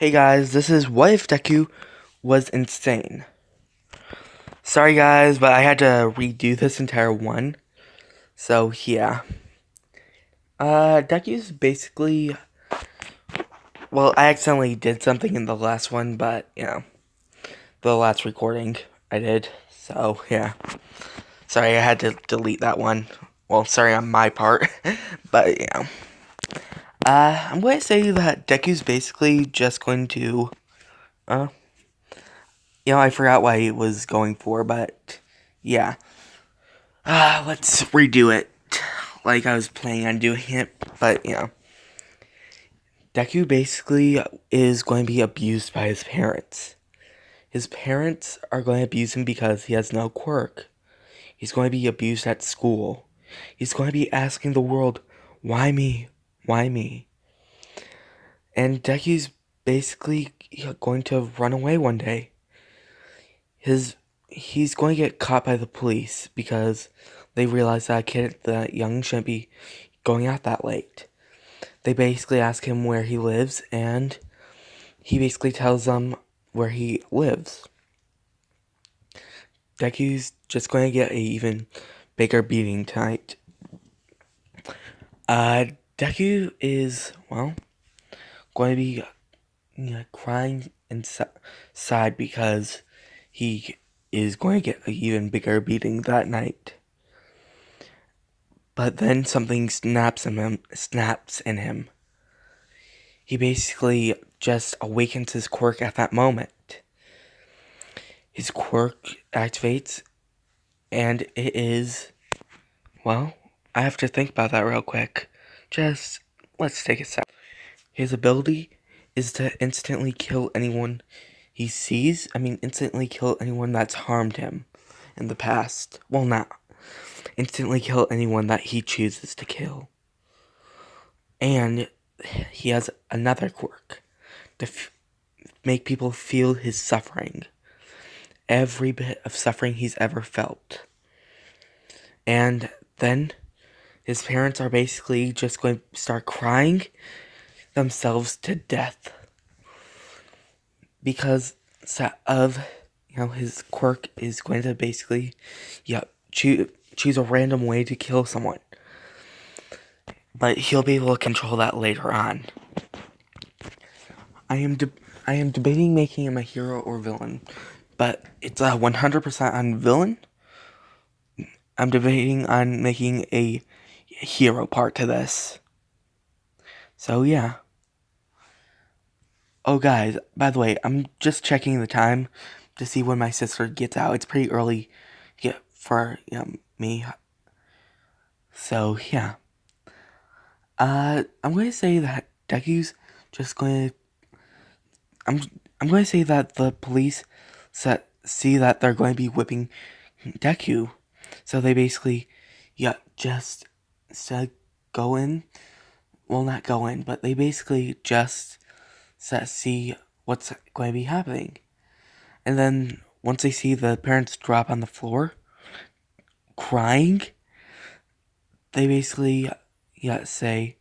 Hey guys, this is What If Deku Was Insane. Sorry guys, but I had to redo this entire one. So yeah. Deku's basically, well, I accidentally did something in the last one, but the last recording I did. So yeah. Sorry, I had to delete that one. Well, sorry on my part, but I'm going to say that Deku's basically just going to, uh, I forgot what he was going for, but yeah. Let's redo it like I was planning on doing it, but Deku basically is going to be abused by his parents. His parents are going to abuse him because he has no quirk. He's going to be abused at school. He's going to be asking the world, why me? Why me? And Deku's basically going to run away one day. He's going to get caught by the police because they realize that young shouldn't be going out that late. They basically ask him where he lives, and he basically tells them where he lives. Deku's just going to get a even bigger beating tonight. Deku is, well, going to be crying inside because he is going to get an even bigger beating that night. But then something snaps in him. He basically just awakens his quirk at that moment. His quirk activates, and it is, well, I have to think about that real quick. Just, let's take a sec. His ability is to instantly kill anyone he sees. Instantly kill anyone that's harmed him in the past. Well, not instantly kill anyone that he chooses to kill. And he has another quirk to make people feel his suffering. Every bit of suffering he's ever felt. And then his parents are basically just going to start crying themselves to death because of his quirk is going to basically choose a random way to kill someone, but he'll be able to control that later on. I am debating making him a hero or villain, but it's a 100% on villain. I'm debating on making a hero part to this. So yeah. Oh guys, by the way, I'm just checking the time to see when my sister gets out. It's pretty early for me. So yeah. I'm going to say that Deku's just going to I'm going to say that the police see that they're going to be whipping Deku. So they basically just go in. Well, not go in, but they basically just see what's going to be happening. And then once they see the parents drop on the floor crying, they basically say,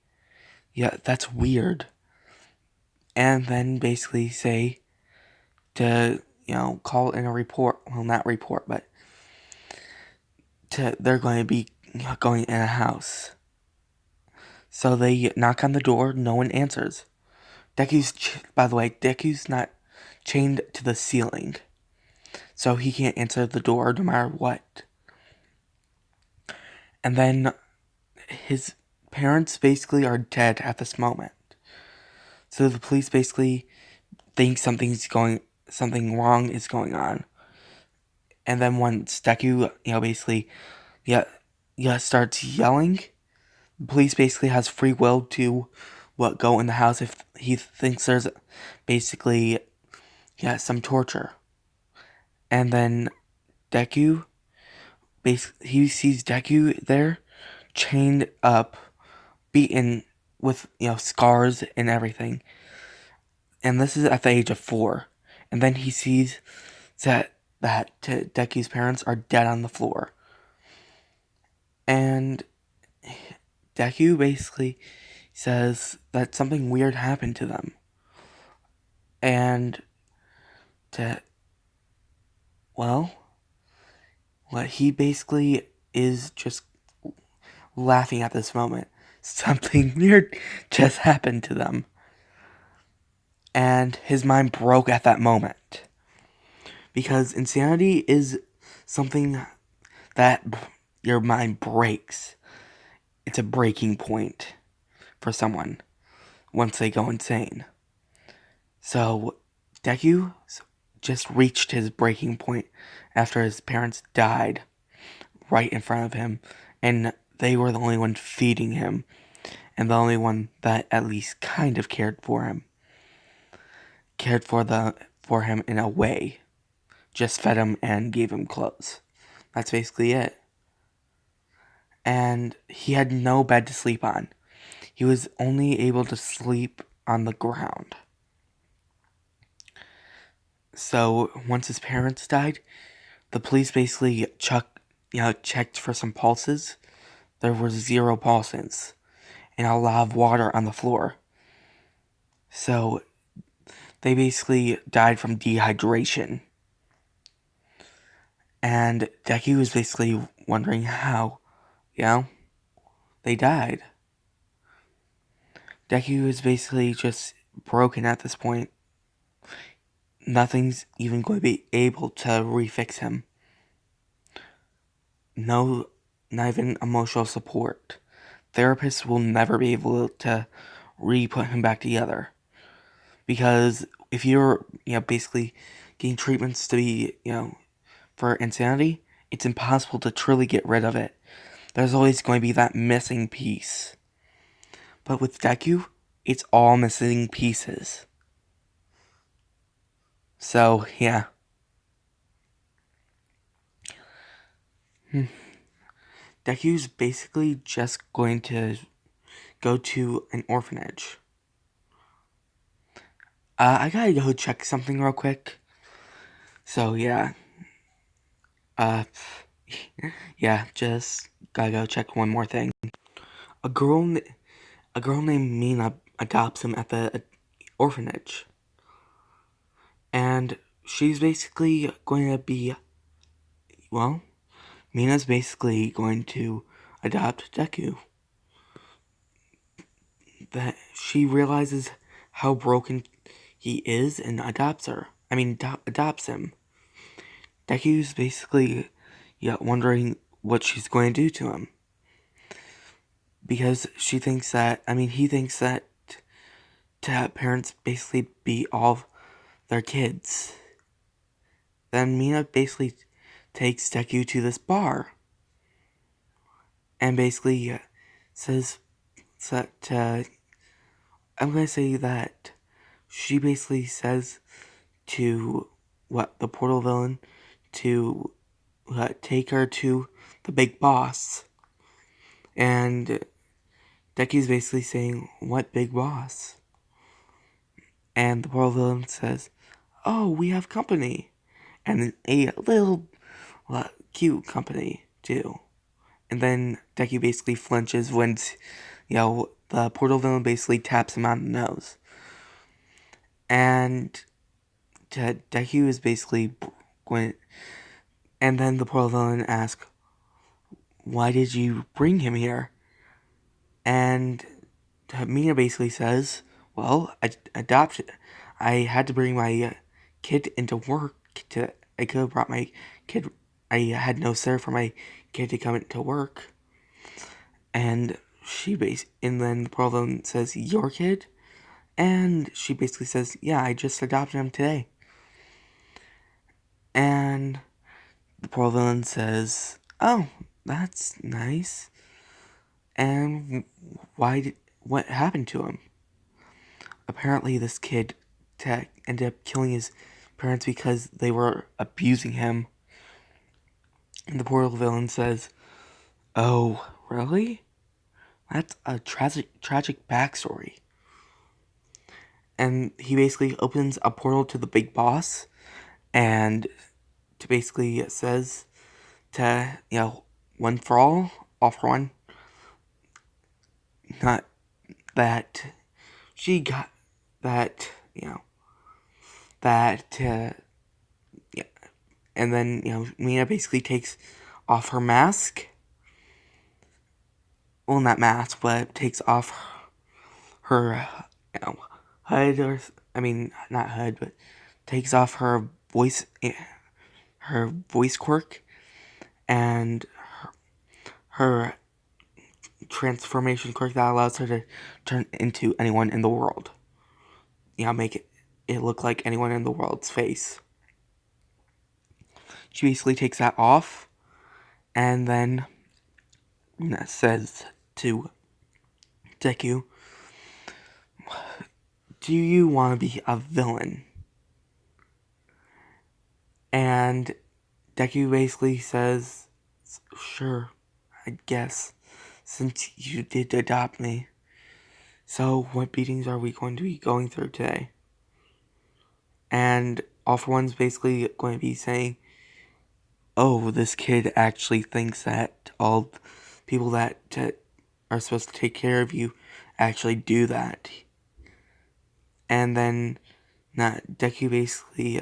that's weird. And then basically say to, call in a report. Well, not report, but they're going to be going in a house. So they knock on the door, no one answers. By the way, Deku's not chained to the ceiling. So he can't answer the door no matter what. And then his parents basically are dead at this moment. So the police basically think something wrong is going on. And then once Deku, basically, starts yelling, the police basically has free will to go in the house if he thinks there's basically some torture. And then Deku, he sees Deku there, chained up, beaten with scars and everything. And this is at the age of 4. And then he sees that Deku's parents are dead on the floor. And Deku basically says that something weird happened to them. And to, well, what he basically is just laughing at this moment. Something weird just happened to them. And his mind broke at that moment. Because insanity is something that your mind breaks. It's a breaking point for someone once they go insane. So, Deku just reached his breaking point after his parents died right in front of him, and they were the only one feeding him, and the only one that at least kind of cared for him. Cared for him in a way. Just fed him and gave him clothes. That's basically it. And he had no bed to sleep on. He was only able to sleep on the ground. So once his parents died, the police basically checked for some pulses. There were 0 pulses and a lot of water on the floor. So they basically died from dehydration. And Deku was basically wondering how, they died. Deku is basically just broken at this point. Nothing's even going to be able to refix him. No, not even emotional support. Therapists will never be able to re-put him back together. Because if you're, basically getting treatments to be, for insanity, it's impossible to truly get rid of it. There's always going to be that missing piece. But with Deku, it's all missing pieces. So, yeah. Deku's basically just going to go to an orphanage. I gotta go check something real quick. So, yeah. Yeah, just gotta go check one more thing. A girl named Mina adopts him at the orphanage. And she's basically going to be, Mina's basically going to adopt Deku. That she realizes how broken he is and adopts him. Deku's basically, wondering what she's going to do to him. Because he thinks that to have parents basically be all their kids. Then Mina basically takes Deku to this bar. And basically says that, I'm going to say that she basically says to, the portal villain to take her to the big boss. And Deku's basically saying, what big boss? And the portal villain says, oh, we have company. And a little cute company, too. And then Deku basically flinches when, the portal villain basically taps him on the nose. And Deku is basically going... And then the portal villain asks, why did you bring him here? And Mina basically says, well, I had to bring my kid into work. I could have brought my kid. I had no sir for my kid to come into work. And and then the portal villain says, your kid? And she basically says, yeah, I just adopted him today. And the portal villain says, oh, that's nice. And what happened to him? Apparently this kid ended up killing his parents because they were abusing him. And the portal villain says, oh, really? That's a tragic backstory. And he basically opens a portal to the big boss and to basically says to, one for all for one. Not that she got that, that, yeah. And then, Mina basically takes off her mask. Well, not mask, but takes off her, hood, or, I mean, not hood, but takes off her voice quirk, and her transformation quirk that allows her to turn into anyone in the world. Make it look like anyone in the world's face. She basically takes that off, and then says to Deku, "Do you want to be a villain?" And Deku basically says, "Sure, I guess, since you did adopt me. So, what beatings are we going to be going through today?" And All For One's basically going to be saying, "Oh, this kid actually thinks that all people that are supposed to take care of you actually do that." And then Deku basically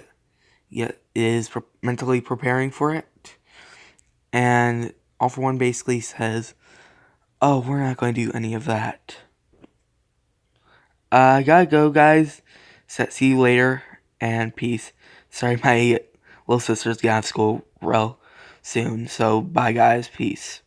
is mentally preparing for it. And All For One basically says, "Oh, we're not going to do any of that. I gotta go, guys. See you later, and peace." Sorry, my little sister's gonna have school real soon, so bye, guys. Peace.